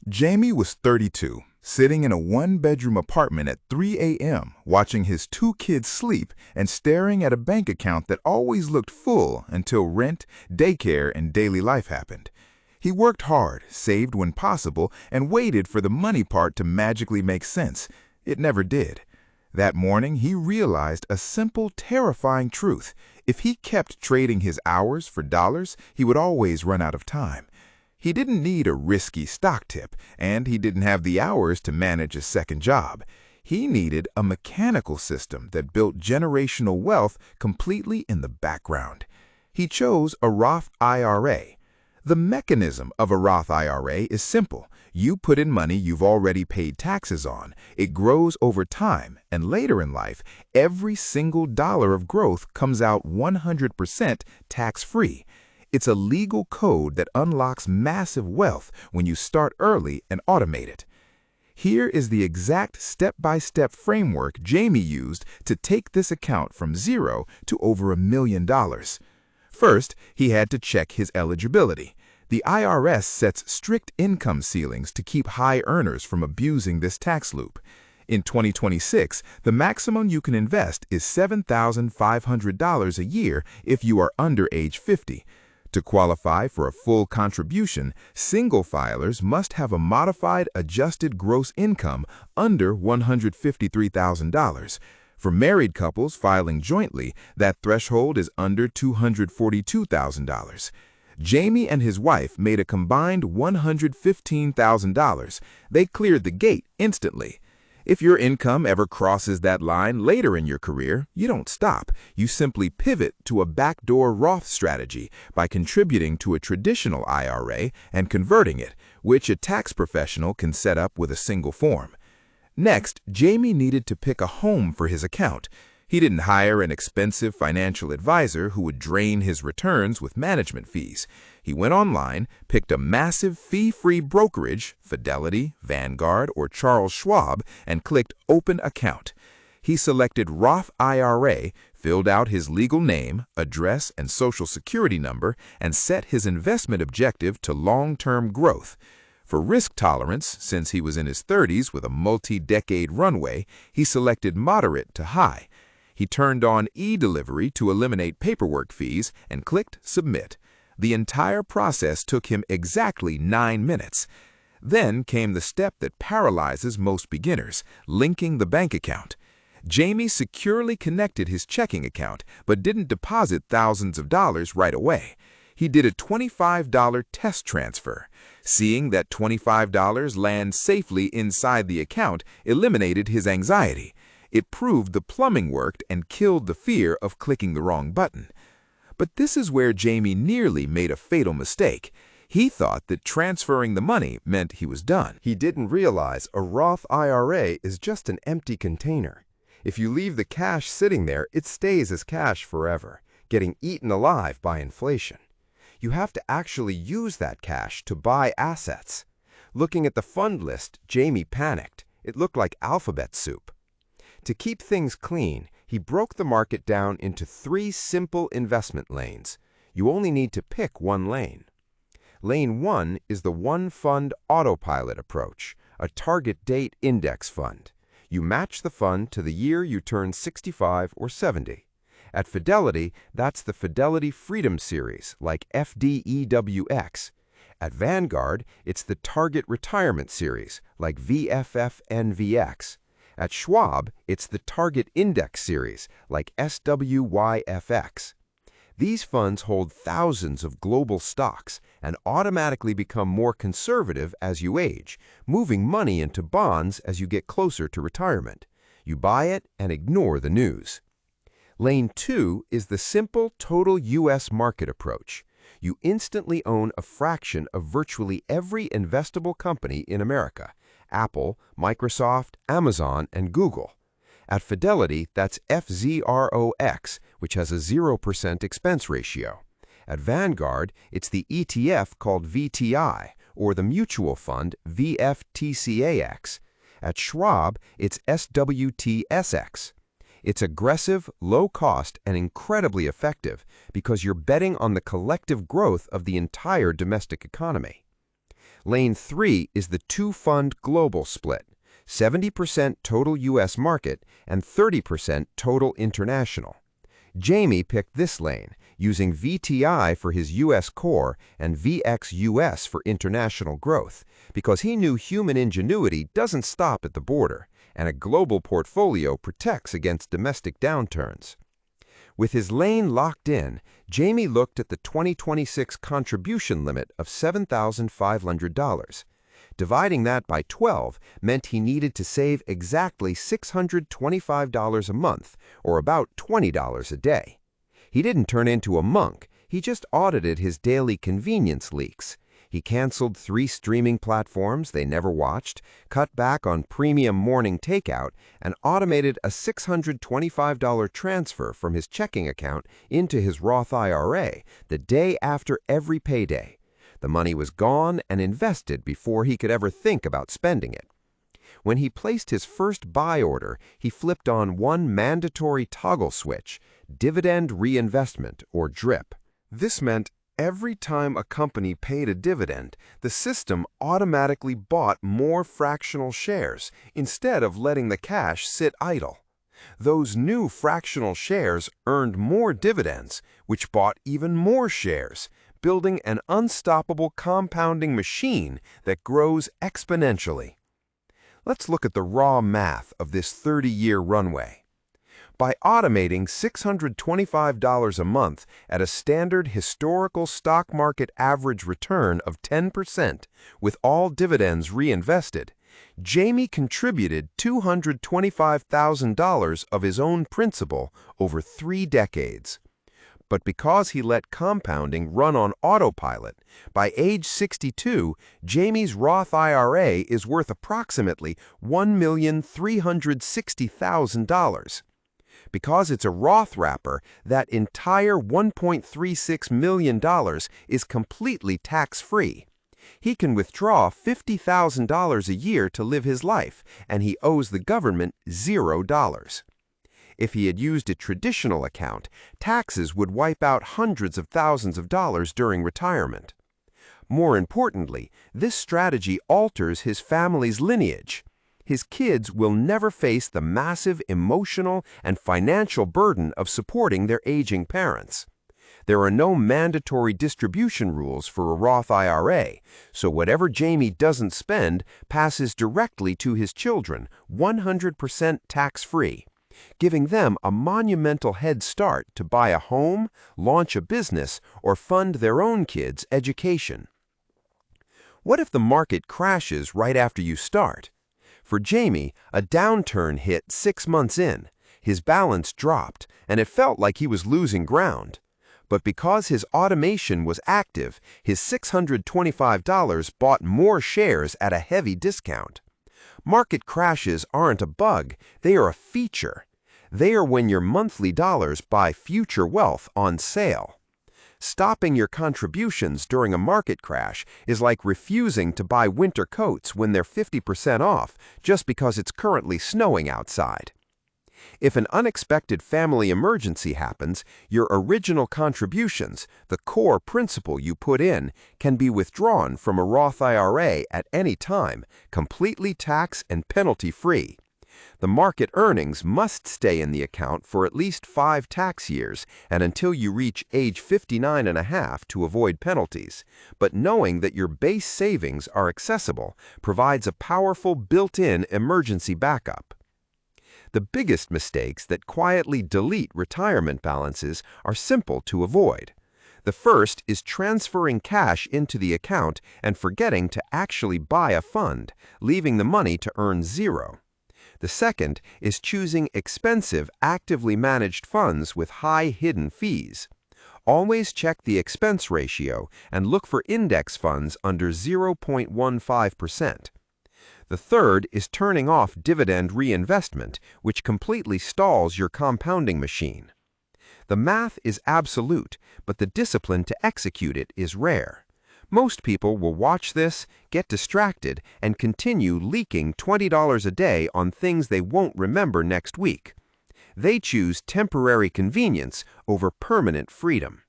Jamie was 32, sitting in a one-bedroom apartment at 3 a.m., watching his two kids sleep and staring at a bank account that always looked full until rent, daycare, and daily life happened. He worked hard, saved when possible, and waited for the money part to magically make sense. It never did. That morning, he realized a simple, terrifying truth. If he kept trading his hours for dollars, he would always run out of time. He didn't need a risky stock tip, and he didn't have the hours to manage a second job. He needed a mechanical system that built generational wealth completely in the background. He chose a Roth IRA. The mechanism of a Roth IRA is simple. You put in money you've already paid taxes on. It grows over time, and later in life, every single dollar of growth comes out 100% tax-free. It's a legal code that unlocks massive wealth when you start early and automate it. Here is the exact step-by-step framework Jamie used to take this account from zero to over $1 million. First, he had to check his eligibility. The IRS sets strict income ceilings to keep high earners from abusing this tax loop. In 2026, the maximum you can invest is $7,500 a year if you are under age 50. To qualify for a full contribution, single filers must have a modified adjusted gross income under $153,000. For married couples filing jointly, that threshold is under $242,000. Jamie and his wife made a combined $115,000. They cleared the gate instantly. If your income ever crosses that line later in your career, you don't stop. You simply pivot to a backdoor Roth strategy by contributing to a traditional IRA and converting it, which a tax professional can set up with a single form. Next, Jamie needed to pick a home for his account. He didn't hire an expensive financial advisor who would drain his returns with management fees. He went online, picked a massive fee-free brokerage, Fidelity, Vanguard, or Charles Schwab, and clicked Open Account. He selected Roth IRA, filled out his legal name, address, and social security number, and set his investment objective to long-term growth. For risk tolerance, since he was in his 30s with a multi-decade runway, he selected moderate to high. He turned on e-delivery to eliminate paperwork fees and clicked Submit. The entire process took him exactly 9 minutes. Then came the step that paralyzes most beginners, linking the bank account. Jamie securely connected his checking account, but didn't deposit thousands of dollars right away. He did a $25 test transfer. Seeing that $25 land safely inside the account eliminated his anxiety. It proved the plumbing worked and killed the fear of clicking the wrong button. But this is where Jamie nearly made a fatal mistake. He thought that transferring the money meant he was done. He didn't realize a Roth IRA is just an empty container. If you leave the cash sitting there, it stays as cash forever, getting eaten alive by inflation. You have to actually use that cash to buy assets. Looking at the fund list, Jamie panicked. It looked like alphabet soup. To keep things clean, he broke the market down into 3 simple investment lanes. You only need to pick one lane. Lane 1 is the one-fund autopilot approach, a target date index fund. You match the fund to the year you turn 65 or 70. At Fidelity, that's the Fidelity Freedom Series, like FDEWX. At Vanguard, it's the Target Retirement Series, like VFFNVX. At Schwab, it's the Target Index Series, like SWYFX. These funds hold thousands of global stocks and automatically become more conservative as you age, moving money into bonds as you get closer to retirement. You buy it and ignore the news. Lane 2 is the simple total U.S. market approach. You instantly own a fraction of virtually every investable company in America: Apple, Microsoft, Amazon, and Google. At Fidelity, that's FZROX, which has a 0% expense ratio. At Vanguard, it's the ETF called VTI, or the mutual fund VFTCAX. At Schwab, it's SWTSX. It's aggressive, low-cost, and incredibly effective because you're betting on the collective growth of the entire domestic economy. Lane 3 is the two-fund global split, 70% total U.S. market and 30% total international. Jamie picked this lane, using VTI for his U.S. core and VXUS for international growth, because he knew human ingenuity doesn't stop at the border, and a global portfolio protects against domestic downturns. With his lane locked in, Jamie looked at the 2026 contribution limit of $7,500. Dividing that by 12 meant he needed to save exactly $625 a month, or about $20 a day. He didn't turn into a monk, he just audited his daily convenience leaks. He canceled 3 streaming platforms they never watched, cut back on premium morning takeout, and automated a $625 transfer from his checking account into his Roth IRA the day after every payday. The money was gone and invested before he could ever think about spending it. When he placed his first buy order, he flipped on one mandatory toggle switch, dividend reinvestment, or DRIP. This meant every time a company paid a dividend, the system automatically bought more fractional shares instead of letting the cash sit idle. Those new fractional shares earned more dividends, which bought even more shares, building an unstoppable compounding machine that grows exponentially. Let's look at the raw math of this 30-year runway. By automating $625 a month at a standard historical stock market average return of 10%, with all dividends reinvested, Jamie contributed $225,000 of his own principal over 3 decades. But because he let compounding run on autopilot, by age 62, Jamie's Roth IRA is worth approximately $1,360,000. Because it's a Roth wrapper, that entire $1.36 million is completely tax-free. He can withdraw $50,000 a year to live his life, and he owes the government $0. If he had used a traditional account, taxes would wipe out hundreds of thousands of dollars during retirement. More importantly, this strategy alters his family's lineage. His kids will never face the massive emotional and financial burden of supporting their aging parents. There are no mandatory distribution rules for a Roth IRA, so whatever Jamie doesn't spend passes directly to his children, 100% tax-free, giving them a monumental head start to buy a home, launch a business, or fund their own kids' education. What if the market crashes right after you start? For Jamie, a downturn hit 6 months in. His balance dropped, and it felt like he was losing ground. But because his automation was active, his $625 bought more shares at a heavy discount. Market crashes aren't a bug, they are a feature. They are when your monthly dollars buy future wealth on sale. Stopping your contributions during a market crash is like refusing to buy winter coats when they're 50% off just because it's currently snowing outside. If an unexpected family emergency happens, your original contributions, the core principal you put in, can be withdrawn from a Roth IRA at any time, completely tax and penalty-free. The market earnings must stay in the account for at least 5 tax years and until you reach age 59.5 to avoid penalties, but knowing that your base savings are accessible provides a powerful built-in emergency backup. The biggest mistakes that quietly delete retirement balances are simple to avoid. The first is transferring cash into the account and forgetting to actually buy a fund, leaving the money to earn $0. The second is choosing expensive, actively managed funds with high hidden fees. Always check the expense ratio and look for index funds under 0.15%. The third is turning off dividend reinvestment, which completely stalls your compounding machine. The math is absolute, but the discipline to execute it is rare. Most people will watch this, get distracted, and continue leaking $20 a day on things they won't remember next week. They choose temporary convenience over permanent freedom.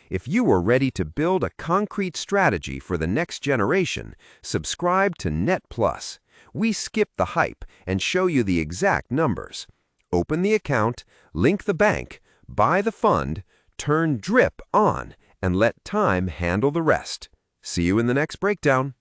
If you are ready to build a concrete strategy for the next generation, subscribe to Net Plus. We skip the hype and show you the exact numbers. Open the account, link the bank, buy the fund, turn DRIP on, and let time handle the rest. See you in the next breakdown.